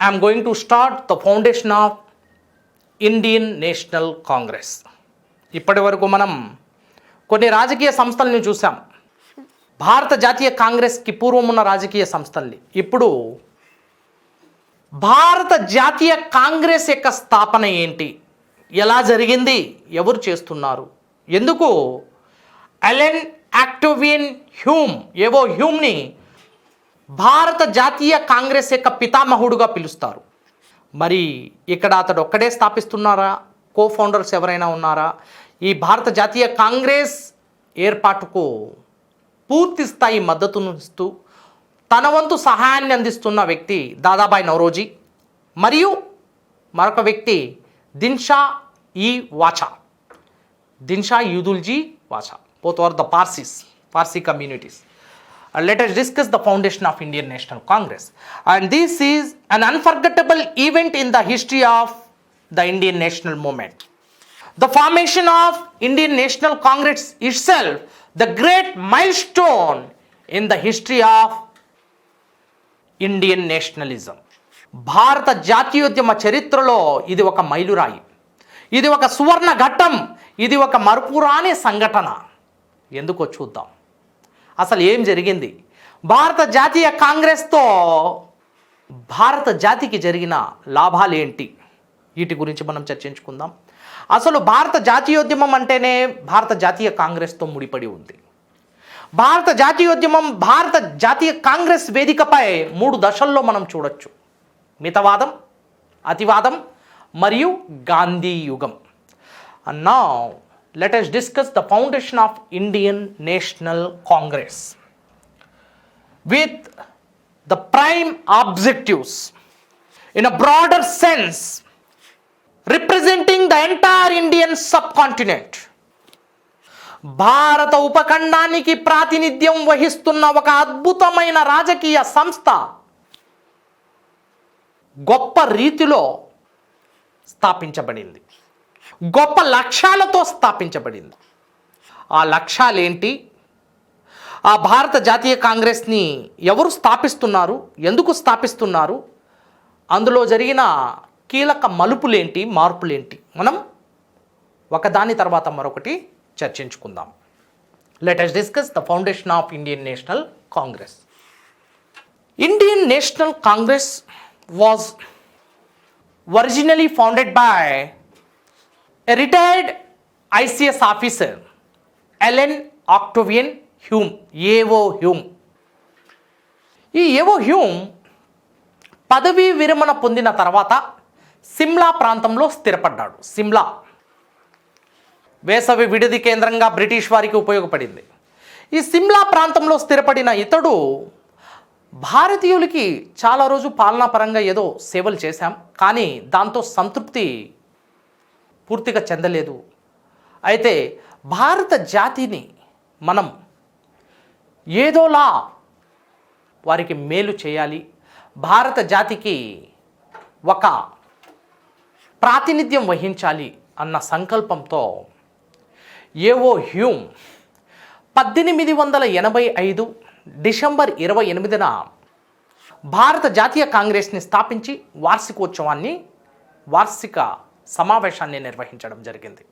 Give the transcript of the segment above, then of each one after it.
I'm going to start the foundation of Indian National Congress. ఇప్పటి వరకు మనం కొన్ని రాజకీయ సంస్థల్ని చూసాం. భారత జాతీయ కాంగ్రెస్కి పూర్వం ఉన్న రాజకీయ సంస్థల్ని. ఇప్పుడు భారత జాతీయ కాంగ్రెస్ యొక్క స్థాపన ఏంటి, ఎలా జరిగింది, ఎవరు చేస్తున్నారు, ఎందుకు అలెన్ ఆక్టోవియన్ హ్యూమ్ ఏవో హ్యూమ్ని భారత జాతీయ కాంగ్రెస్ యొక్క పితామహుడుగా పిలుస్తారు. మరి ఇక్కడ అతడు ఒక్కడే స్థాపిస్తున్నారా, కో ఫౌండర్స్ ఎవరైనా ఉన్నారా? ఈ భారత జాతీయ కాంగ్రెస్ ఏర్పాటుకు పూర్తి స్థాయి మద్దతును ఇస్తూ తన వంతు సహాయాన్ని అందిస్తున్న వ్యక్తి దాదాబాయ్ నౌరోజీ మరియు మరొక వ్యక్తి దిన్షా ఈ వాచా, దిన్షా యూదుల్జీ వాచా. both are the Parsi communities. Let us discuss the foundation of Indian National Congress. And this is an unforgettable event in the history of the Indian national movement. The formation of Indian National Congress itself, the great milestone in the history of Indian nationalism. భారత జాతీయోద్యమ చరిత్రలో ఇది ఒక మైలురాయి, ఇది ఒక సువర్ణ ఘట్టం, ఇది ఒక మరుపురాని సంఘటన. ఎందుకో చూద్దాం. అసలు ఏం జరిగింది, భారత జాతీయ కాంగ్రెస్తో భారత జాతికి జరిగిన లాభాలు ఏంటి, వీటి గురించి మనం చర్చించుకుందాం. అసలు భారత జాతీయోద్యమం అంటేనే భారత జాతీయ కాంగ్రెస్తో ముడిపడి ఉంది. భారత జాతీయోద్యమం భారత జాతీయ కాంగ్రెస్ వేదికపై 3 దశల్లో మనం చూడొచ్చు: మితవాదం, అతివాదం మరియు గాంధీ యుగం. And now let us discuss the foundation of Indian National Congress with the prime objectives in a broader sense representing the entire Indian subcontinent. భారత ఉపఖండానికి ప్రాతినిధ్యం వహిస్తున్న ఒక అద్భుతమైన రాజకీయ సంస్థ గొప్ప రీతిలో స్థాపించబడింది, గొప్ప లక్ష్యాలతో స్థాపించబడింది. ఆ లక్ష్యాలేంటి, ఆ భారత జాతీయ కాంగ్రెస్ని ఎవరు స్థాపిస్తున్నారు, ఎందుకు స్థాపిస్తున్నారు, అందులో జరిగిన కీలక మలుపులేంటి, మార్పులేంటి, మనం ఒకదాని తర్వాత మరొకటి చర్చించుకుందాం. Let us discuss the foundation of Indian National Congress. Indian National Congress was originally founded by a retired ICS officer, Allen Octavian Hume, ఏవో హ్యూమ్. ఈ ఏవో హ్యూమ్ పదవీ విరమణ పొందిన తర్వాత సిమ్లా ప్రాంతంలో స్థిరపడ్డాడు. సిమ్లా వేసవి విడిది కేంద్రంగా బ్రిటిష్ వారికి ఉపయోగపడింది. ఈ సిమ్లా ప్రాంతంలో స్థిరపడిన ఇతడు భారతీయులకి చాలా రోజు పాలనాపరంగా ఏదో సేవలు చేశాం, కానీ దాంతో సంతృప్తి పూర్తిగా చెందలేదు. అయితే భారత జాతిని మనం ఏదోలా వారికి మేలు చేయాలి, భారత జాతికి ఒక ప్రాతినిధ్యం వహించాలి అన్న సంకల్పంతో ఏవో హ్యూమ్ 1885 డిసెంబర్ 28న భారత జాతీయ కాంగ్రెస్ని స్థాపించి వార్షిక సమావేశాన్ని నిర్వహించడం జరిగింది.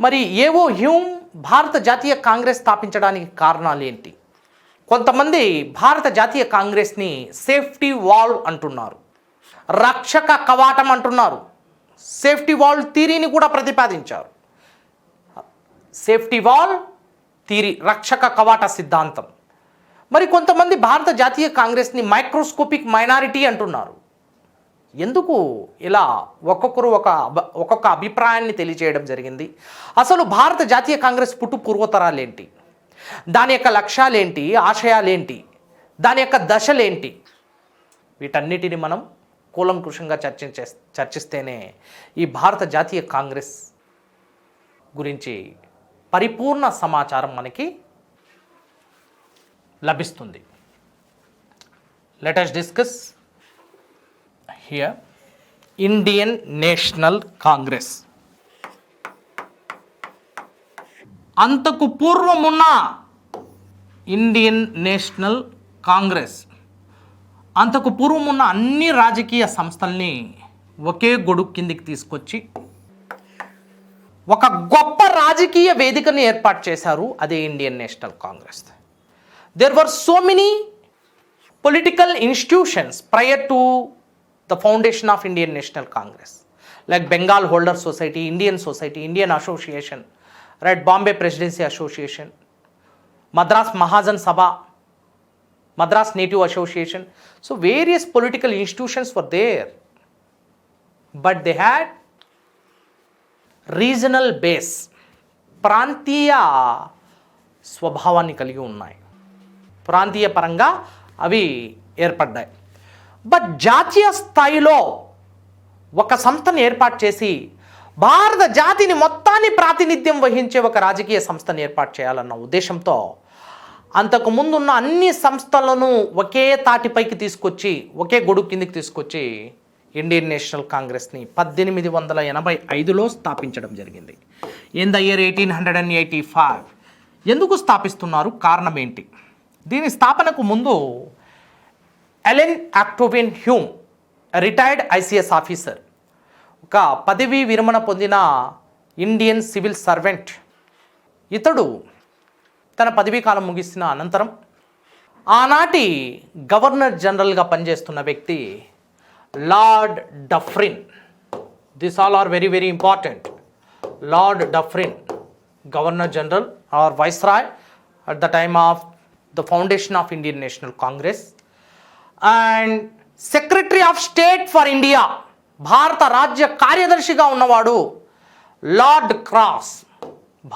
మరి ఏవో హ్యూమ్ భారత జాతీయ కాంగ్రెస్ స్థాపించడానికి కారణాలు ఏంటి? కొంతమంది భారత జాతీయ కాంగ్రెస్ని సేఫ్టీ వాల్వ్ అంటున్నారు, రక్షక కవాటం అంటున్నారు, సేఫ్టీ వాల్వ్ థియరీని కూడా ప్రతిపాదించారు. సేఫ్టీ వాల్వ్ థియరీ, రక్షక కవాట సిద్ధాంతం. మరి కొంతమంది భారత జాతీయ కాంగ్రెస్ని మైక్రోస్కోపిక్ మైనారిటీ అంటున్నారు. ఎందుకు ఇలా ఒక్కొక్కరు ఒక్కొక్క అభిప్రాయాన్ని తెలియజేయడం జరిగింది? అసలు భారత జాతీయ కాంగ్రెస్ పుట్టు పూర్వతరాలేంటి, దాని యొక్క లక్ష్యాలేంటి, ఆశయాలేంటి, దాని యొక్క దశలేంటి, వీటన్నిటిని మనం కూలంకుషంగా చర్చిస్తేనే ఈ భారత జాతీయ కాంగ్రెస్ గురించి పరిపూర్ణ సమాచారం మనకి లభిస్తుంది. Let us discuss here Indian National Congress. అంతకు పూర్వమున్న ఇండియన్ నేషనల్ కాంగ్రెస్ అంతకు పూర్వం ఉన్న అన్ని రాజకీయ సంస్థల్ని ఒకే గొడుగు కిందికి తీసుకొచ్చి ఒక గొప్ప రాజకీయ వేదికను ఏర్పాటు చేశారు. అదే Indian National Congress. There were so many political institutions prior to the foundation of Indian National Congress, like Bengal holder society, Indian society, Indian association, right, Bombay Presidency Association, Madras Mahajan Sabha, Madras Native Association. So various political institutions were there, but they had regional base, ప్రాంతీయ స్వభావాన్ని కలిగి ఉన్నాయి. ప్రాంతీయ పరంగా అవి ఏర్పడ్డాయి. But జాతీయ స్థాయిలో ఒక సంస్థను ఏర్పాటు చేసి భారత జాతిని మొత్తాన్ని ప్రాతినిధ్యం వహించే ఒక రాజకీయ సంస్థను ఏర్పాటు చేయాలన్న ఉద్దేశంతో అంతకుముందు ఉన్న అన్ని సంస్థలను ఒకే తాటిపైకి తీసుకొచ్చి, ఒకే గొడుగు కిందికి తీసుకొచ్చి ఇండియన్ నేషనల్ కాంగ్రెస్ని 1885లో స్థాపించడం జరిగింది. In the year 1885. ఎందుకు స్థాపిస్తున్నారు, కారణం ఏంటి? దీని స్థాపనకు ముందు Allan Octavian Hume, retired ICS officer, ఒక పదవీ విరమణ పొందిన ఇండియన్ సివిల్ సర్వెంట్. ఇతడు తన పదవీ కాలం ముగిసిన అనంతరం ఆనాటి గవర్నర్ జనరల్గా పనిచేస్తున్న వ్యక్తి Lord Dufferin. This all are very very important. Lord Dufferin, governor general or viceroy at the time of the foundation of Indian National Congress, and secretary of state for India, భారత రాజ్య కార్యదర్శిగా ఉన్నవాడు Lord Cross,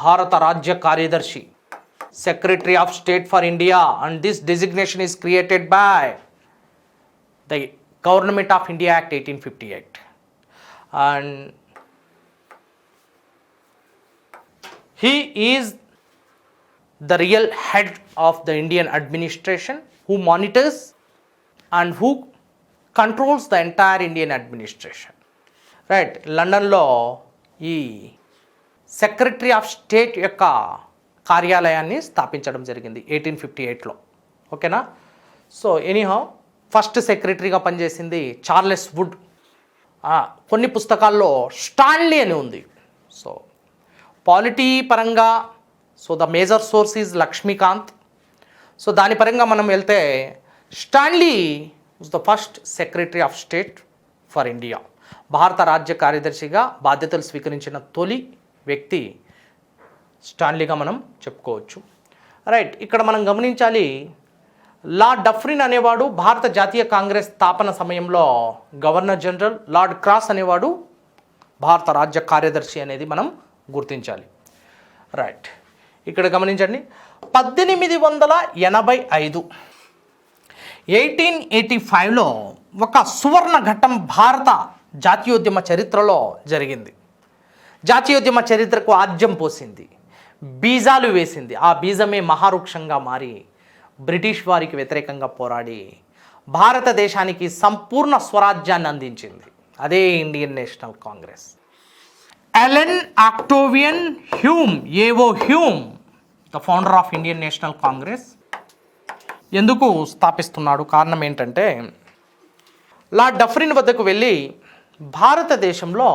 భారత రాజ్య కార్యదర్శి, secretary of state for India. And this designation is created by the Government of India Act 1858, and he is the real head of the Indian administration, who monitors and who controls the entire Indian administration. Right, లండన్లో ఈ secretary of state యొక్క కార్యాలయాన్ని స్థాపించడం జరిగింది 1858లో. ఓకేనా? So anyhow first సెక్రటరీగా పనిచేసింది Charles would. కొన్ని పుస్తకాల్లో స్టాన్లీ అని ఉంది. సో పాలిటీ పరంగా, so the major source is Lakshmikanth. So దాని పరంగా మనం వెళ్తే Stanley was the first secretary of state for India. భారత రాజ్య కార్యదర్శిగా బాధ్యతలు స్వీకరించిన తొలి వ్యక్తి స్టాన్లీగా మనం చెప్పుకోవచ్చు. రైట్, ఇక్కడ మనం గమనించాలి, లార్డ్ డఫ్రిన్ అనేవాడు భారత జాతీయ కాంగ్రెస్ స్థాపన సమయంలో గవర్నర్ జనరల్, లార్డ్ క్రాస్ అనేవాడు భారత రాజ్య కార్యదర్శి అనేది మనం గుర్తించాలి. రైట్, ఇక్కడ గమనించండి, 1885 1885లో ఒక సువర్ణ ఘట్టం భారత జాతీయోద్యమ చరిత్రలో జరిగింది. జాతీయోద్యమ చరిత్రకు ఆజ్యం పోసింది, బీజాలు వేసింది. ఆ బీజమే మహావృక్షంగా మారి బ్రిటిష్ వారికి వ్యతిరేకంగా పోరాడి భారతదేశానికి సంపూర్ణ స్వరాజ్యాన్ని అందించింది. అదే Indian National Congress. Allan Octavian Hume, A O Hume, the founder of Indian National Congress. ఎందుకు స్థాపిస్తున్నాడు, కారణం ఏంటంటే, లార్డ్ డఫ్రిన్ వద్దకు వెళ్ళి భారతదేశంలో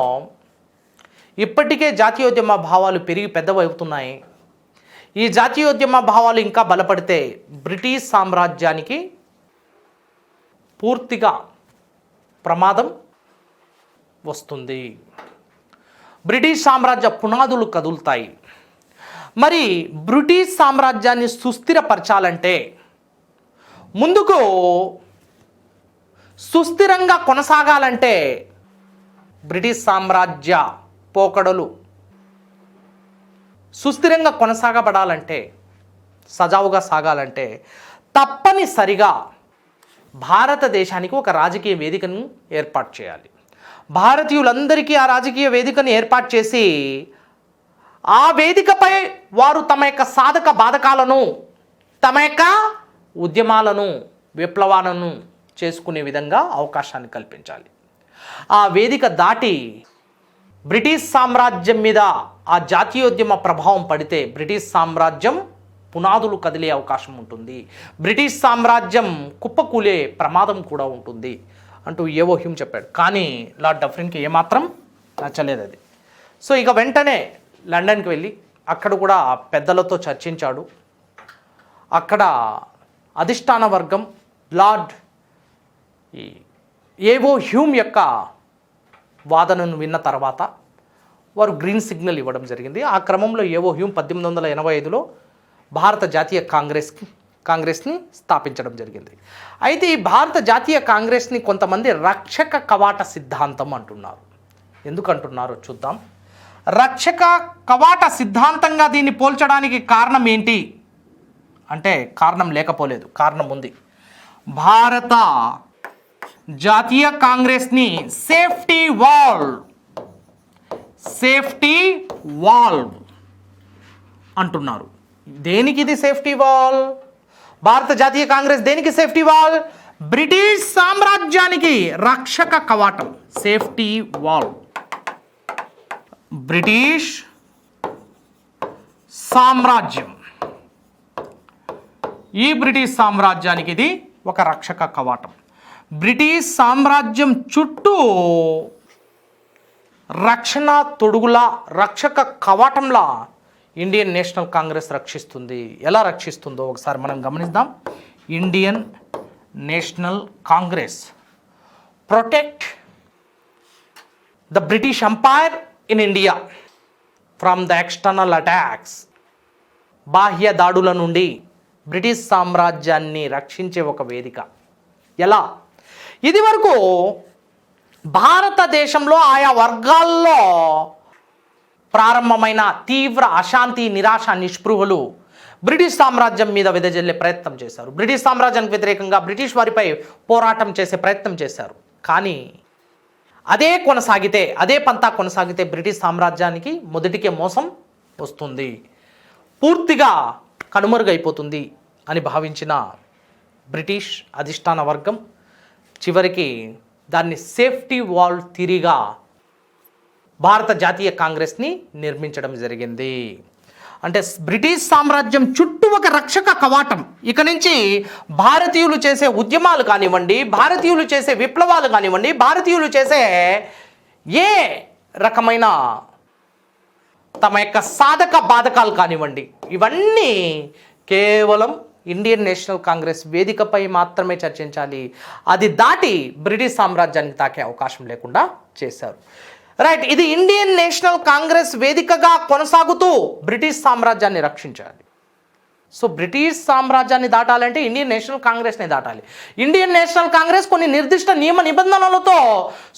ఇప్పటికే జాతీయోద్యమ భావాలు పెరిగి పెద్దవవుతున్నాయి, ఈ జాతీయోద్యమ భావాలు ఇంకా బలపడితే బ్రిటిష్ సామ్రాజ్యానికి పూర్తిగా ప్రమాదం వస్తుంది, బ్రిటిష్ సామ్రాజ్య పునాదులు కదులుతాయి. మరి బ్రిటిష్ సామ్రాజ్యాన్ని సుస్థిరపరచాలంటే, ముందుకు సుస్థిరంగా కొనసాగాలంటే, బ్రిటిష్ సామ్రాజ్య పోకడలు సుస్థిరంగా కొనసాగబడాలంటే, సజావుగా సాగాలంటే తప్పనిసరిగా భారతదేశానికి ఒక రాజకీయ వేదికను ఏర్పాటు చేయాలి. భారతీయులందరికీ ఆ రాజకీయ వేదికను ఏర్పాటు చేసి ఆ వేదికపై వారు తమ యొక్క సాధక బాధకాలను, తమ యొక్క ఉద్యమాలను, విప్లవాలను చేసుకునే విధంగా అవకాశాన్ని కల్పించాలి. ఆ వేదిక దాటి బ్రిటిష్ సామ్రాజ్యం మీద ఆ జాతీయోద్యమ ప్రభావం పడితే బ్రిటిష్ సామ్రాజ్యం పునాదులు కదిలే అవకాశం ఉంటుంది, బ్రిటిష్ సామ్రాజ్యం కుప్పకూలే ప్రమాదం కూడా ఉంటుంది అంటూ ఏవో హ్యూమ్ చెప్పాడు. కానీ లార్డ్ డఫ్రిన్కి ఏమాత్రం నచ్చలేదు అది. సో ఇక వెంటనే లండన్కి వెళ్ళి అక్కడ కూడా పెద్దలతో చర్చించాడు. అక్కడ అధిష్టాన వర్గం లార్డ్ ఏవో హ్యూమ్ యొక్క వాదనను విన్న తర్వాత వారు గ్రీన్ సిగ్నల్ ఇవ్వడం జరిగింది. ఆ క్రమంలో ఏవో హ్యూమ్ 1885లో భారత జాతీయ కాంగ్రెస్ని స్థాపించడం జరిగింది. అయితే ఈ భారత జాతీయ కాంగ్రెస్ని కొంతమంది రక్షక కవాట సిద్ధాంతం అంటున్నారు. ఎందుకంటున్నారో చూద్దాం. రక్షక కవాట సిద్ధాంతంగా దీన్ని పోల్చడానికి కారణం ఏంటి అంటే కారణం లేకపోలేదు, కారణం ఉంది. భారత జాతీయ కాంగ్రెస్ని సేఫ్టీ వాల్ అంటున్నారు. దేనికి ఇది సేఫ్టీ వాల్? భారత జాతీయ కాంగ్రెస్ దేనికి సేఫ్టీ వాల్? బ్రిటిష్ సామ్రాజ్యానికి రక్షక కవాటం, సేఫ్టీ వాల్. బ్రిటిష్ సామ్రాజ్యం, ఈ బ్రిటిష్ సామ్రాజ్యానికి ఇది ఒక రక్షక కవాటం. బ్రిటిష్ సామ్రాజ్యం చుట్టూ రక్షణ తొడుగులా, రక్షక కవాటంలా ఇండియన్ నేషనల్ కాంగ్రెస్ రక్షిస్తుంది. ఎలా రక్షిస్తుందో ఒకసారి మనం గమనిద్దాం. Indian National Congress protect the British empire in India from the external attacks. బాహ్య దాడుల నుండి బ్రిటిష్ సామ్రాజ్యాన్ని రక్షించే ఒక వేదిక. ఎలా? ఇది వరకు భారతదేశంలో ఆయా వర్గాల్లో ప్రారంభమైన తీవ్ర అశాంతి, నిరాశ, నిస్పృహలు బ్రిటిష్ సామ్రాజ్యం మీద వెదజల్లే ప్రయత్నం చేశారు. బ్రిటిష్ సామ్రాజ్యానికి వ్యతిరేకంగా బ్రిటిష్ వారిపై పోరాటం చేసే ప్రయత్నం చేశారు. కానీ అదే పంతా కొనసాగితే బ్రిటిష్ సామ్రాజ్యానికి మొదటికే మోసం వస్తుంది, పూర్తిగా కనుమరుగైపోతుంది అని భావించిన బ్రిటిష్ అధిష్టాన వర్గం చివరికి దాన్ని సేఫ్టీ వాల్ థియరీగా భారత జాతీయ కాంగ్రెస్ని నిర్మించడం జరిగింది. అంటే బ్రిటిష్ సామ్రాజ్యం చుట్టూ ఒక రక్షక కవాటం. ఇక నుంచి భారతీయులు చేసే ఉద్యమాలు కానివ్వండి, భారతీయులు చేసే విప్లవాలు కానివ్వండి, భారతీయులు చేసే ఏ రకమైన తమ యొక్క సాధక బాధకాలు కానివ్వండి, ఇవన్నీ కేవలం ఇండియన్ నేషనల్ కాంగ్రెస్ వేదికపై మాత్రమే చర్చించాలి. అది దాటి బ్రిటిష్ సామ్రాజ్యానికి తాకే అవకాశం లేకుండా చేశారు. రైట్, ఇది ఇండియన్ నేషనల్ కాంగ్రెస్ వేదికగా కొనసాగుతూ బ్రిటిష్ సామ్రాజ్యాన్ని రక్షించాలి. సో బ్రిటిష్ సామ్రాజ్యాన్ని దాటాలంటే ఇండియన్ నేషనల్ కాంగ్రెస్ని దాటాలి. ఇండియన్ నేషనల్ కాంగ్రెస్ కొన్ని నిర్దిష్ట నియమ నిబంధనలతో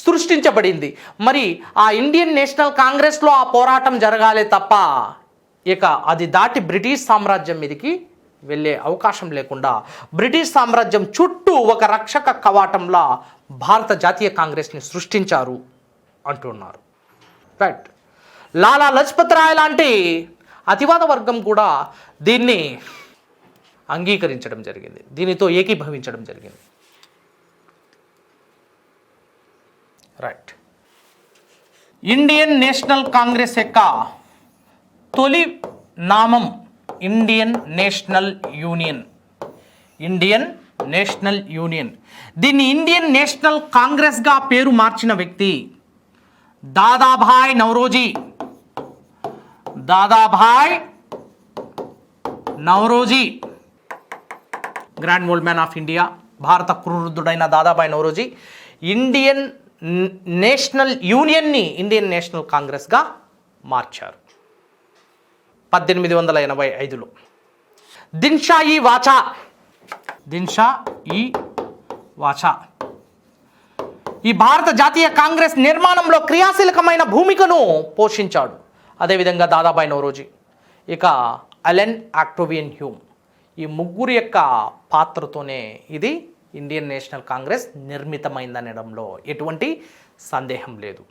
సృష్టించబడింది. మరి ఆ ఇండియన్ నేషనల్ కాంగ్రెస్లో ఆ పోరాటం జరగాలి తప్ప ఇక అది దాటి బ్రిటిష్ సామ్రాజ్యం మీదకి వెళ్ళే అవకాశం లేకుండా బ్రిటిష్ సామ్రాజ్యం చుట్టూ ఒక రక్షక కవాటంలా భారత జాతీయ కాంగ్రెస్ని సృష్టించారు అంటున్నారు. రైట్, లాలా లజపత్ రాయ్ లాంటి అతివాద వర్గం కూడా దీన్ని అంగీకరించడం జరిగింది, దీనితో ఏకీభవించడం జరిగింది. రైట్, ఇండియన్ నేషనల్ కాంగ్రెస్ యొక్క తొలి నామం ఇండియన్ నేషనల్ యూనియన్. దీన్ని ఇండియన్ నేషనల్ కాంగ్రెస్గా పేరు మార్చిన వ్యక్తి Dadabhai Naoroji, grand old man of India, భారత క్రూరుద్ధుడైన దాదాభాయ్ నౌరోజీ ఇండియన్ నేషనల్ యూనియన్ని ఇండియన్ నేషనల్ కాంగ్రెస్గా మార్చారు 1885లో. దిన్షా ఈ వాచా ఈ భారత జాతీయ కాంగ్రెస్ నిర్మాణంలో క్రియాశీలకమైన భూమికను పోషించాడు. అదేవిధంగా దాదాభాయ్ నౌరోజీ, ఇక అలెన్ ఆక్టోవియన్ హ్యూమ్, ఈ ముగ్గురు యొక్క పాత్రతోనే ఇది ఇండియన్ నేషనల్ కాంగ్రెస్ నిర్మితమైందనడంలో ఎటువంటి సందేహం లేదు.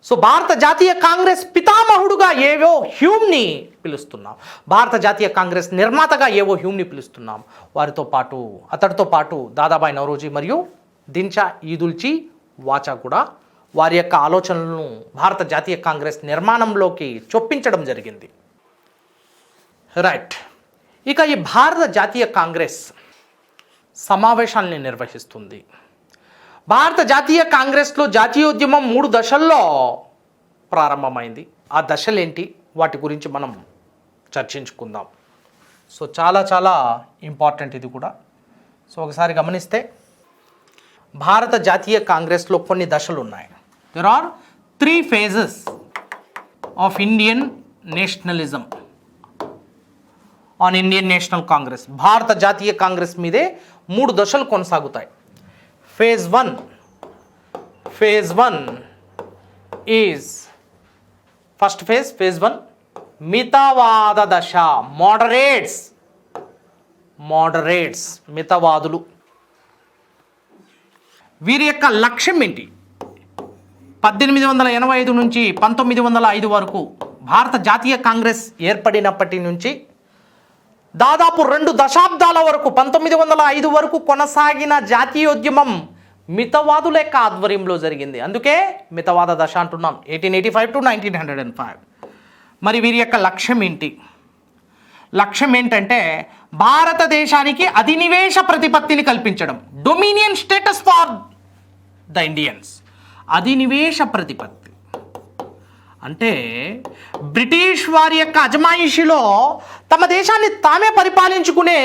సో భారత జాతీయ కాంగ్రెస్ పితామహుడుగా ఏవో హ్యూమ్ని పిలుస్తున్నాం, భారత జాతీయ కాంగ్రెస్ నిర్మాతగా ఏవో హ్యూమ్ని పిలుస్తున్నాం. అతడితో పాటు దాదాభాయ్ నౌరోజీ మరియు దిన్షా ఈదుల్చి వాచా కూడా వారి యొక్క ఆలోచనలను భారత జాతీయ కాంగ్రెస్ నిర్మాణంలోకి చొప్పించడం జరిగింది. రైట్, ఇక ఈ భారత జాతీయ కాంగ్రెస్ సమావేశాల్ని నిర్వహిస్తుంది. భారత జాతీయ కాంగ్రెస్లో జాతీయోద్యమం 3 దశల్లో ప్రారంభమైంది. ఆ దశలేంటి, వాటి గురించి మనం చర్చించుకుందాం. సో చాలా చాలా ఇంపార్టెంట్ ఇది కూడా. సో ఒకసారి గమనిస్తే భారత జాతీయ కాంగ్రెస్లో కొన్ని దశలు ఉన్నాయి. There are 3 phases of Indian nationalism on Indian National Congress. భారత జాతీయ కాంగ్రెస్ మీదే 3 దశలు కొనసాగుతాయి. ఫేజ్ 1 ఈజ్ ఫస్ట్ ఫేజ్ 1 మితవాద దశ. మోడరేట్స్ మితవాదులు. వీరి యొక్క లక్ష్యం ఏంటి? 1885 నుంచి 1905 వరకు భారత జాతీయ కాంగ్రెస్ ఏర్పడినప్పటి నుంచి దాదాపు 2 దశాబ్దాల వరకు 1905 వరకు కొనసాగిన జాతీయోద్యమం మితవాదుల యొక్క ఆధ్వర్యంలో జరిగింది. అందుకే మితవాద దశ అంటున్నాం. 1885 to 1905. మరి వీరి యొక్క లక్ష్యం ఏంటి? లక్ష్యం ఏంటంటే భారతదేశానికి అధినివేశ ప్రతిపత్తిని కల్పించడం. Dominion status for the Indians. అధినివేశ ప్రతిపత్తి అంటే బ్రిటిష్ వారి యొక్క అజమాయిషిలో తమ దేశాన్ని తామే పరిపాలించుకునే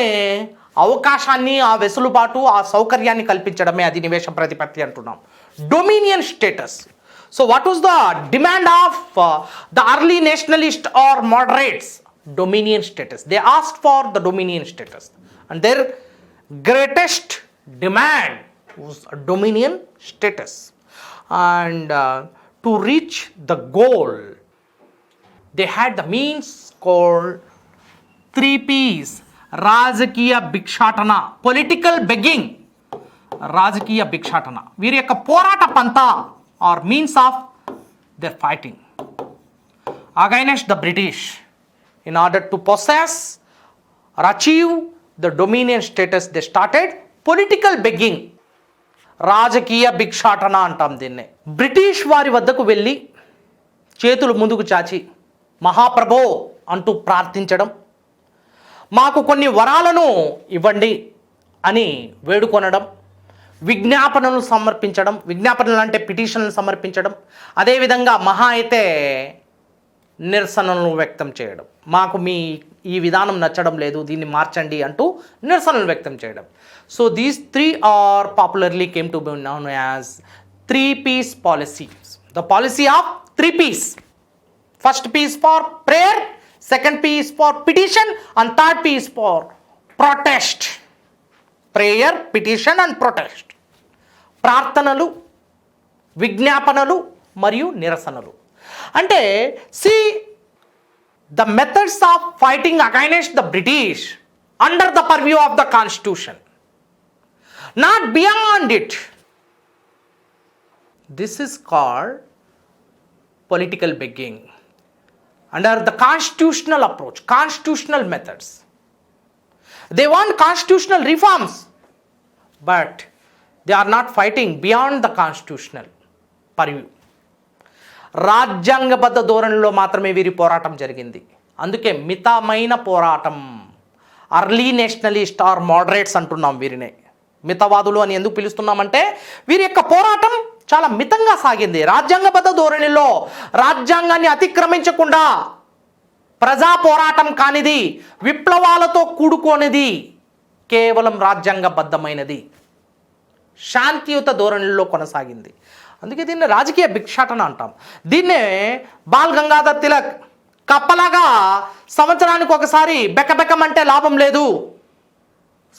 అవకాశాన్ని, ఆ వెసులుబాటు, ఆ సౌకర్యాన్ని కల్పించడమే అధినివేశ ప్రతిపత్తి అంటున్నాం. Dominion status. So what was the demand of the early nationalist or moderates? Dominion status. They asked for the dominion status, and their greatest demand was a dominion status. And to reach the goal, they had the means called 3 P's. Rajakiya Bhikshatana, political begging. Rajakiya Bhikshatana. వీరి యొక్క పోరాట పంతా or means of their fighting against the British. In order to possess or achieve the dominion status, they started political begging. రాజకీయ భిక్షాటన అంటాం దీన్నే. British వారి వద్దకు వెళ్ళి చేతులు ముందుకు చాచి మహాప్రభో అంటూ ప్రార్థించడం, మాకు కొన్ని వరాలను ఇవ్వండి అని వేడుకొనడం, విజ్ఞాపనలు సమర్పించడం. విజ్ఞాపనలు అంటే పిటిషన్లు సమర్పించడం. అదేవిధంగా మహా అయితే నిరసనలను వ్యక్తం చేయడం. మాకు మీ ఈ విధానం నచ్చడం లేదు, దీన్ని మార్చండి అంటూ నిరసనలు వ్యక్తం చేయడం. So these 3 are popularly came to be known as 3 P's policies. The policy of 3 P's. ఫస్ట్ P is for prayer, second P is for petition, and third P is for protest. Prayer, petition and protest. ప్రార్థనలు, విజ్ఞాపనలు మరియు నిరసనలు. అంటే the methods of fighting against the British under the purview of the Constitution, not beyond it. This is called political begging under the constitutional approach, constitutional methods. They want constitutional reforms, but they are not fighting beyond the constitutional purview. రాజ్యాంగబద్ధ ధోరణిలో మాత్రమే వీరి పోరాటం జరిగింది. అందుకే మితమైన పోరాటం. Early nationalist or moderates అంటున్నాం వీరినే. మితవాదులు అని ఎందుకు పిలుస్తున్నామంటే వీరి యొక్క పోరాటం చాలా మితంగా సాగింది. రాజ్యాంగబద్ధ ధోరణిలో రాజ్యాంగాన్ని అతిక్రమించకుండా, ప్రజా పోరాటం కానిది, విప్లవాలతో కూడుకోనిది, కేవలం రాజ్యాంగబద్ధమైనది, శాంతియుత ధోరణిలో కొనసాగింది. అందుకే దీన్ని రాజకీయ భిక్షాటన అంటాం. దీన్నే బాల్ గంగాధర్ తిలక్ కప్పలాగా సంవత్సరానికి ఒకసారి బెకబెకమంటే లాభం లేదు,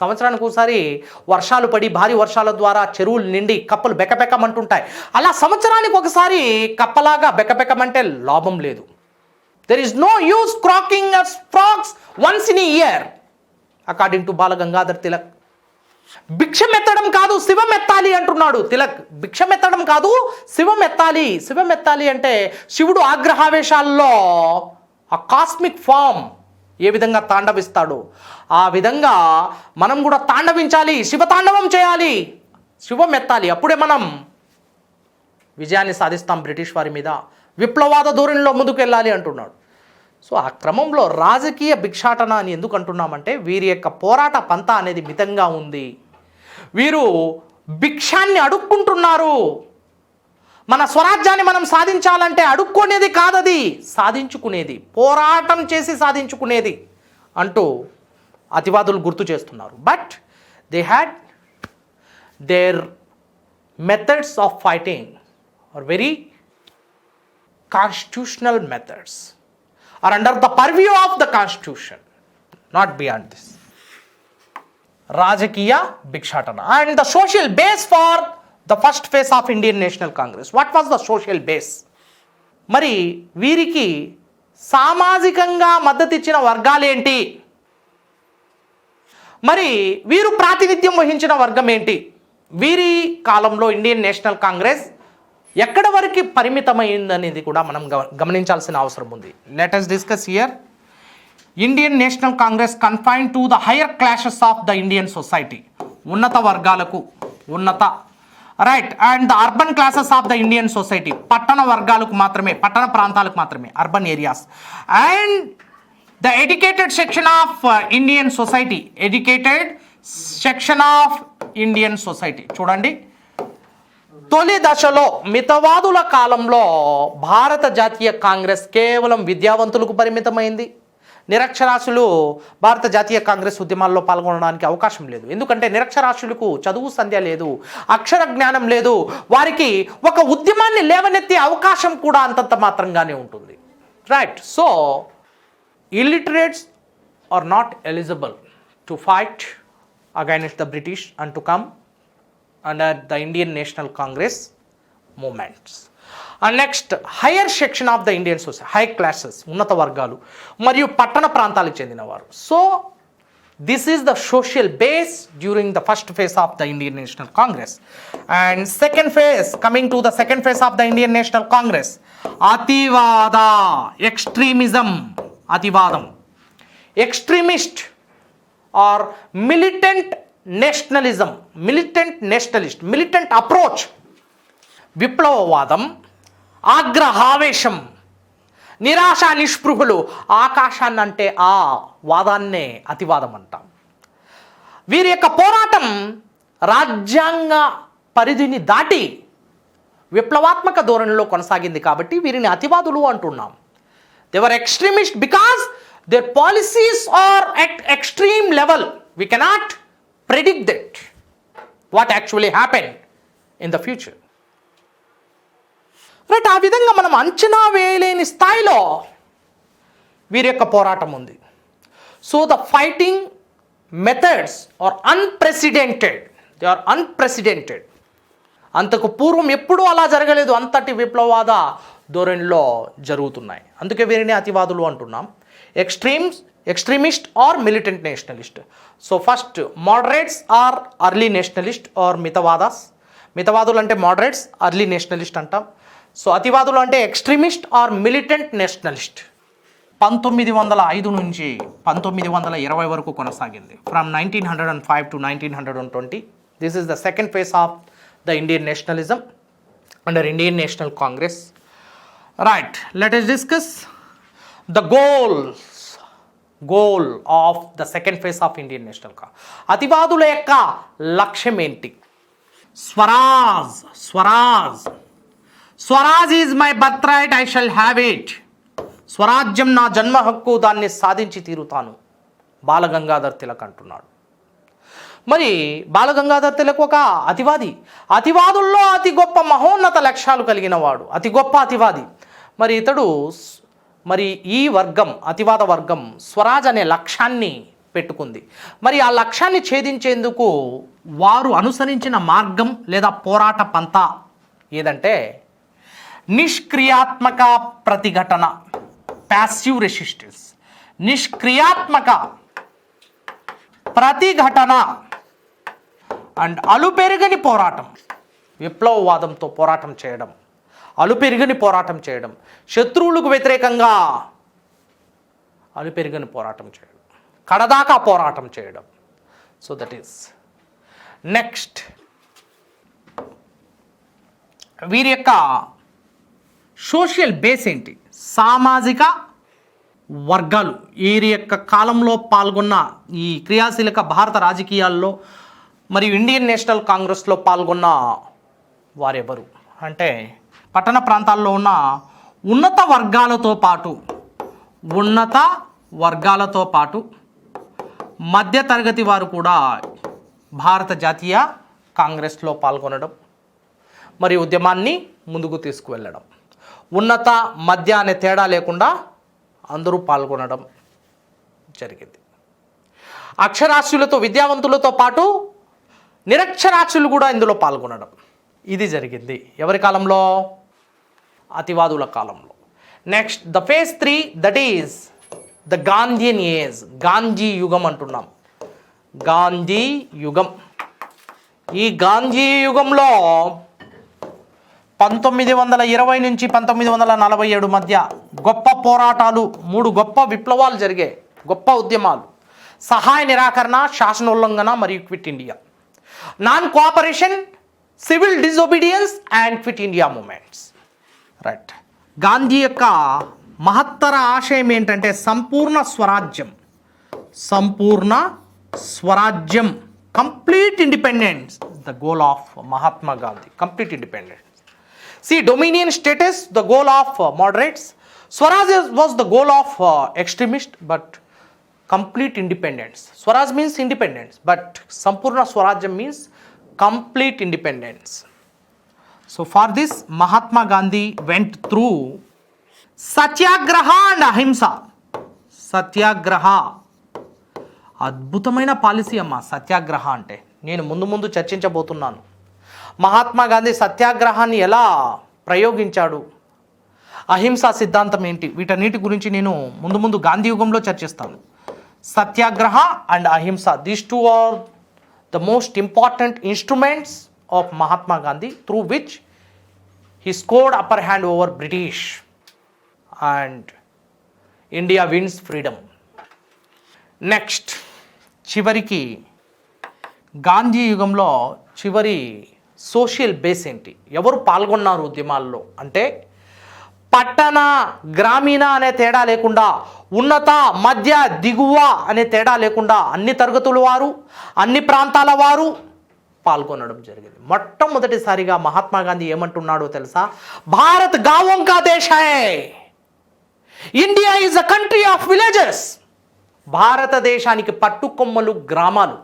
సంవత్సరానికి ఒకసారి వర్షాలు పడి భారీ వర్షాల ద్వారా చెరువులు నిండి కప్పలు బెకబెకమంటుంటాయి. అలా సంవత్సరానికి ఒకసారి కప్పలాగా బెకబెకమంటే లాభం లేదు. There is no use croaking as frogs once in a year according to Bal Gangadhar Tilak. భిక్షం ఎత్తడం కాదు శివం ఎత్తాలి అంటున్నాడు తిలక్. భిక్షం ఎత్తడం కాదు శివం ఎత్తాలి. శివం ఎత్తాలి అంటే శివుడు ఆగ్రహావేశాల్లో ఆ కాస్మిక్ ఫామ్ ఏ విధంగా తాండవిస్తాడో ఆ విధంగా మనం కూడా తాండవించాలి, శివతాండవం చేయాలి, శివం ఎత్తాలి. అప్పుడే మనం విజయాన్ని సాధిస్తాం బ్రిటిష్ వారి మీద. విప్లవాద ధోరణిలో ముందుకు వెళ్ళాలి అంటున్నాడు. సో ఆ క్రమంలో రాజకీయ భిక్షాటన అని ఎందుకు అంటున్నామంటే వీరి యొక్క పోరాట పంత అనేది మితంగా ఉంది. వీరు భిక్షాన్ని అడుక్కుంటున్నారు. మన స్వరాజ్యాన్ని మనం సాధించాలంటే అడుక్కునేది కాదది, సాధించుకునేది, పోరాటం చేసి సాధించుకునేది అంటూ అతివాదులు గుర్తు చేస్తున్నారు. But they had their methods of fighting are very constitutional methods are under the purview of the constitution, not beyond this. Rajakiya Bhikshatana and the social base for the first phase of Indian National Congress. What was the social base? మరి వీరికి సామాజికంగా మద్దతు ఇచ్చిన వర్గాలు ఏంటి, మరి వీరు ప్రాతినిధ్యం వహించిన వర్గం ఏంటి? వీరి కాలంలో ఇండియన్ నేషనల్ కాంగ్రెస్ ఎక్కడ వరకు పరిమితమైందనేది కూడా మనం గమనించాల్సిన అవసరం ఉంది. Let us discuss here. Indian National Congress confine to the higher classes of the Indian society, ఉన్నత వర్గాలకు, ఉన్నత right, and the urban classes of the Indian society, పట్టణ వర్గాలకు మాత్రమే, పట్టణ ప్రాంతాలకు మాత్రమే, urban areas, and the educated section of Indian society, educated section of Indian society. చూడండి, తొలి దశలో మితవాదుల కాలంలో భారత జాతీయ కాంగ్రెస్ కేవలం విద్యావంతులకు పరిమితమైంది. నిరక్షరాస్యులు భారత జాతీయ కాంగ్రెస్ ఉద్యమాల్లో పాల్గొనడానికి అవకాశం లేదు. ఎందుకంటే నిరక్షరాస్యులకు చదువు సంధ్య లేదు, అక్షర జ్ఞానం లేదు, వారికి ఒక ఉద్యమాన్ని లేవనెత్తే అవకాశం కూడా అంతంత మాత్రంగానే ఉంటుంది. Right. So illiterates are not eligible to fight against the British and to come under the Indian National Congress movements. And next, higher section of the Indian society, high classes, ఉన్నత వర్గాలు మరియు పట్టణ ప్రాంతాలకు చెందినవారు. So this is the social base during the first phase of the Indian National Congress. And second phase, coming to the second phase of the Indian National Congress, అతివాద, extremism, అతివాదం, extremist or militant nationalism, militant approach, విప్లవవాదం, ఆగ్రహావేశం, నిరాశ నిస్పృహులు, ఆకాశాన్ని అంటే ఆ వాదాన్నే అతివాదం అంటాం. వీరి యొక్క పోరాటం రాజ్యాంగ పరిధిని దాటి విప్లవాత్మక ధోరణిలో కొనసాగింది కాబట్టి వీరిని అతివాదులు అంటున్నాం. They were extremist because their policies are at extreme level. We cannot predict that what actually happened in the future. రైట్. ఆ విధంగా మనం అంచనా వేయలేని స్థాయిలో వీరి యొక్క పోరాటం ఉంది. So the fighting methods are unprecedented. They are unprecedented. అంతకు పూర్వం ఎప్పుడూ అలా జరగలేదు, అంతటి విప్లవాద ధోరణిలో జరుగుతున్నాయి. అందుకే వీరిని అతివాదులు అంటున్నాం. extremist or militant nationalist. So first, moderates are early nationalist or mitavadas. మితవాదులు అంటే moderates, early nationalist అంటాం. సో అతివాదులు అంటే extremist or militant nationalist. 1905 నుంచి 1920 వరకు కొనసాగింది. From 1905 to 1920. This is the second phase of the Indian nationalism under Indian National Congress. Right, let us discuss the goal of the second phase of Indian National Congress. అతివాదుల యొక్క లక్ష్యం ఏంటి? Swaraj is my birth right, I shall have it. స్వరాజ్యం నా జన్మ హక్కు, దాన్ని సాధించి తీరుతాను. బాలగంగాధర్ తిలక్ అంటున్నాడు. మరి బాలగంగాధర్ తిలక్ ఒక అతివాది. అతివాదుల్లో అతి గొప్ప మహోన్నత లక్ష్యాలు కలిగిన వాడు, అతి గొప్ప అతివాది. మరి ఇతడు ఈ వర్గం, అతివాద వర్గం స్వరాజ్ అనే లక్ష్యాన్ని పెట్టుకుంది. మరి ఆ లక్ష్యాన్ని ఛేదించేందుకు వారు అనుసరించిన మార్గం లేదా పోరాట పంత ఏదంటే నిష్క్రియాత్మక ప్రతిఘటన, ప్యాసివ్ రెసిస్టెన్స్. నిష్క్రియాత్మక ప్రతిఘటన అండ్ అలుపెరుగని పోరాటం. విప్లవవాదంతో పోరాటం చేయడం, అలుపెరుగని పోరాటం చేయడం, శత్రువులకు వ్యతిరేకంగా అలుపెరుగని పోరాటం చేయడం, కడదాకా పోరాటం చేయడం. So that is next. వీరి యొక్క సోషల్ బేస్ ఏంటి? సామాజిక వర్గాలు వీరి యొక్క కాలంలో పాల్గొన్న ఈ క్రియాశీలక భారత రాజకీయాల్లో మరియు ఇండియన్ నేషనల్ కాంగ్రెస్లో పాల్గొన్న వారెవరు అంటే పట్టణ ప్రాంతాల్లో ఉన్న ఉన్నత వర్గాలతో పాటు మధ్యతరగతి వారు కూడా భారత జాతీయ కాంగ్రెస్లో పాల్గొనడం మరియు ఉద్యమాన్ని ముందుకు తీసుకువెళ్ళడం, ఉన్నత మధ్య అనే తేడా లేకుండా అందరూ పాల్గొనడం జరిగింది. అక్షరాస్యులతో విద్యావంతులతో పాటు నిరక్షరాస్యులు కూడా ఇందులో పాల్గొనడం ఇది జరిగింది. ఎవరి కాలంలో? అతివాదుల కాలంలో. Next the phase 3 that is the Gandhian age. Gandhi యుగం అంటున్నాం. గాంధీ యుగం. ఈ గాంధీ యుగంలో 1920 నుంచి 1947 మధ్య గొప్ప పోరాటాలు, 3 గొప్ప విప్లవాలు జరిగాయి, గొప్ప ఉద్యమాలు. సహాయ నిరాకరణ, శాసనోల్లంఘన మరియు quit India, non cooperation, civil disobedience and quit India movements. Right. Gandhi యొక్క మహత్తర ఆశయం ఏంటంటే సంపూర్ణ స్వరాజ్యం, complete independence. The goal of Mahatma Gandhi, complete independence. See, dominion status, the goal of moderates. Swaraj was the goal of extremists, but complete independence. Swaraj means independence, but Sampurna Swarajyam means complete independence. So for this, Mahatma Gandhi went through Satyagraha and Ahimsa. Satyagraha. అద్భుతమైన policy అమ్మా సత్యాగ్రహ అంటే. నేను ముందు చర్చించబోతున్నాను. మహాత్మా గాంధీ సత్యాగ్రహాన్ని ఎలా ప్రయోగించాడు, అహింసా సిద్ధాంతం ఏంటి, వీటన్నిటి గురించి నేను ముందు గాంధీ యుగంలో చర్చిస్తాను. Satyagraha and ahimsa, these 2 are the most important instruments of Mahatma Gandhi through which he scored upper hand over British and India wins freedom. Next చివరికి గాంధీ యుగంలో చివరి సోషల్ బేస్ ఏంటి, ఎవరు పాల్గొన్నారు ఉద్యమాల్లో అంటే పట్టణ గ్రామీణ అనే తేడా లేకుండా, ఉన్నత మధ్య దిగువ అనే తేడా లేకుండా అన్ని తరగతుల వారు, అన్ని ప్రాంతాల వారు పాల్గొనడం జరిగింది. మొట్టమొదటిసారిగా మహాత్మా గాంధీ ఏమంటున్నాడో తెలుసా? భారత్ గావోం కా దేశ్ హై, India is a country of villages. భారతదేశానికి పట్టుకొమ్మలు గ్రామాలు.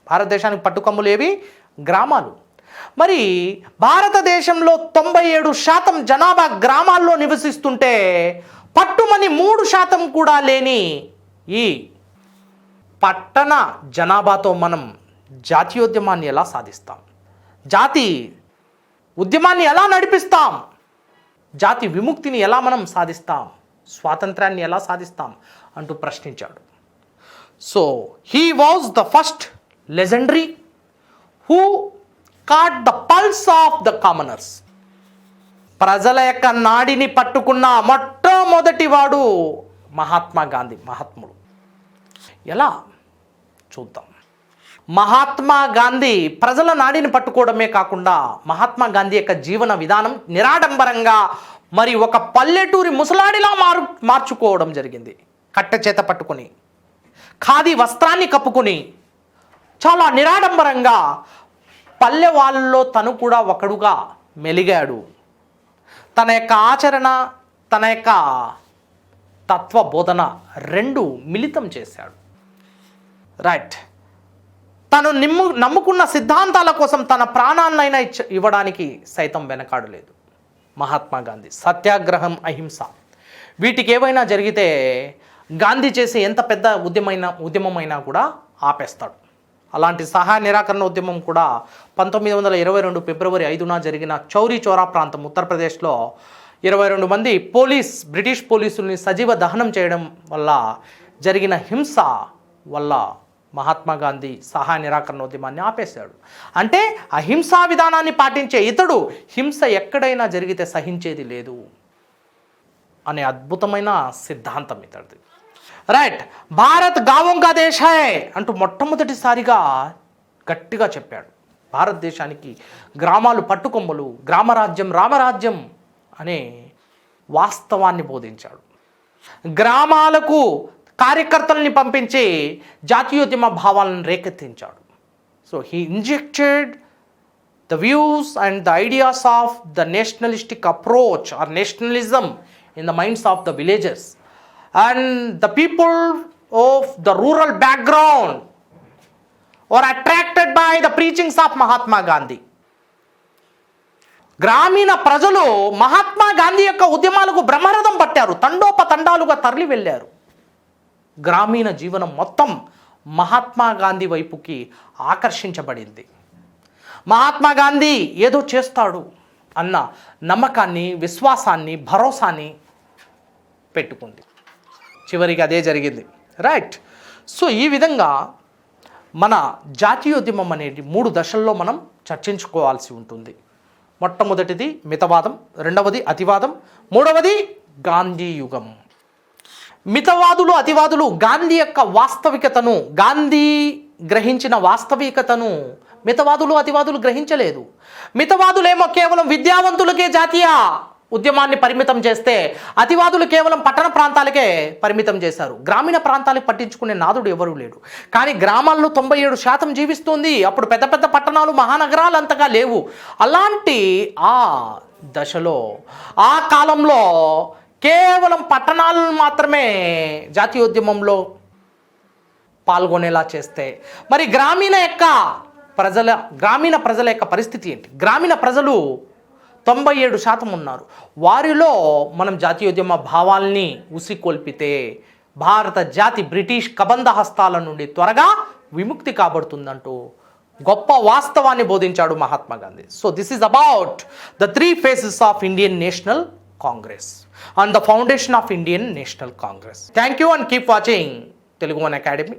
భారతదేశానికి పట్టుకొమ్మలు ఏవి? గ్రామాలు. మరి భారతదేశంలో 97% జనాభా గ్రామాల్లో నివసిస్తుంటే పట్టుమని 3% కూడా లేని ఈ పట్టణ జనాభాతో మనం జాతీయోద్యమాన్ని ఎలా సాధిస్తాం? జాతి ఉద్యమాన్ని ఎలా నడిపిస్తాం? జాతి విముక్తిని ఎలా మనం సాధిస్తాం? స్వాతంత్రాన్ని ఎలా సాధిస్తాం అంటూ ప్రశ్నించాడు. So he was the first legendary who caught the pulse of the commoners. ప్రజల యొక్క నాడిని పట్టుకున్న మొట్టమొదటి వాడు మహాత్మా గాంధీ, మహాత్ముడు. ఎలా చూద్దాం. మహాత్మా గాంధీ ప్రజల నాడిని పట్టుకోవడమే కాకుండా మహాత్మా గాంధీ యొక్క జీవన విధానం నిరాడంబరంగా మరి ఒక పల్లెటూరి ముసలాడిలా మార్చుకోవడం జరిగింది. కట్టె చేత పట్టుకొని, ఖాదీ వస్త్రాన్ని కప్పుకొని చాలా నిరాడంబరంగా పల్లె వాళ్ళలో తను కూడా ఒకడుగా మెలిగాడు. తన యొక్క ఆచరణ, తన యొక్క తత్వ బోధన 2 మిళితం చేశాడు. రైట్. తను నమ్ముకున్న సిద్ధాంతాల కోసం తన ప్రాణాలనైనా ఇవ్వడానికి సైతం వెనకాడలేదు మహాత్మా గాంధీ. సత్యాగ్రహం, అహింస వీటికి ఏవైనా జరిగితే గాంధీ చేసే ఎంత పెద్ద ఉద్యమమైనా కూడా ఆపేస్తాడు. అలాంటి సహాయ నిరాకరణ ఉద్యమం కూడా 1922 ఫిబ్రవరి 5న జరిగిన చౌరీ చౌరా ప్రాంతం ఉత్తరప్రదేశ్లో 22 మంది బ్రిటిష్ పోలీసుల్ని సజీవ దహనం చేయడం వల్ల జరిగిన హింస వల్ల మహాత్మా గాంధీ సహాయ నిరాకరణ ఉద్యమాన్ని ఆపేశాడు. అంటే అహింసా విధానాన్ని పాటించే ఇతడు హింస ఎక్కడైనా జరిగితే సహించేది లేదు అనే అద్భుతమైన సిద్ధాంతం ఇతడిది. రైట్. భారత్ గావోం కా దేశ్ హై అంటూ మొట్టమొదటిసారిగా గట్టిగా చెప్పాడు. భారతదేశానికి గ్రామాలు పట్టుకొమ్మలు, గ్రామరాజ్యం రామరాజ్యం అనే వాస్తవాన్ని బోధించాడు. గ్రామాలకు కార్యకర్తల్ని పంపించి జాతీయోద్యమ భావాలను రేకెత్తించాడు. So he injected the views and the ideas of the nationalistic approach or nationalism in the minds of the villagers, and the people of the rural background were attracted by the preachings of Mahatma Gandhi. గ్రామీణ ప్రజలు మహాత్మా గాంధీ యొక్క ఉద్యమాలకు బ్రహ్మరథం పట్టారు, తండోపతండాలుగా తరలి వెళ్ళారు. గ్రామీణ జీవనం మొత్తం మహాత్మా గాంధీ వైపుకి ఆకర్షించబడింది. మహాత్మా గాంధీ ఏదో చేస్తాడు అన్న నమ్మకాన్ని, విశ్వాసాన్ని, భరోసాని పెట్టుకుంది. చివరికి అదే జరిగింది. రైట్. సో ఈ విధంగా మన జాతీయోద్యమం అనేది 3 దశల్లో మనం చర్చించుకోవాల్సి ఉంటుంది. మొట్టమొదటిది మితవాదం, రెండవది అతివాదం, మూడవది గాంధీ యుగం. మితవాదులు, అతివాదులు గాంధీ యొక్క వాస్తవికతను, గాంధీ గ్రహించిన వాస్తవికతను మితవాదులు, అతివాదులు గ్రహించలేదు. మితవాదులేమో కేవలం విద్యావంతులకే జాతీయ ఉద్యమాన్ని పరిమితం చేస్తే, అతివాదులు కేవలం పట్టణ ప్రాంతాలకే పరిమితం చేశారు. గ్రామీణ ప్రాంతాలకు పట్టించుకునే నాదుడు ఎవరూ లేడు. కానీ గ్రామాల్లో 97% జీవిస్తుంది. అప్పుడు పెద్ద పెద్ద పట్టణాలు, మహానగరాలు అంతగా లేవు. అలాంటి ఆ దశలో, ఆ కాలంలో కేవలం పట్టణాలను మాత్రమే జాతీయోద్యమంలో పాల్గొనేలా చేస్తే, మరి గ్రామీణ ప్రజల యొక్క పరిస్థితి ఏంటి? గ్రామీణ ప్రజలు 97% ఉన్నారు. వారిలో మనం జాతీయోద్యమ భావాల్ని ఉసికొల్పితే భారత జాతి బ్రిటిష్ కబంధ హస్తాల నుండి త్వరగా విముక్తి కాబడుతుందంటూ గొప్ప వాస్తవాన్ని బోధించాడు Mahatma Gandhi. So this is about the 3 phases of Indian National Congress and the foundation of Indian National Congress. Thank you and keep watching Telugu One Academy.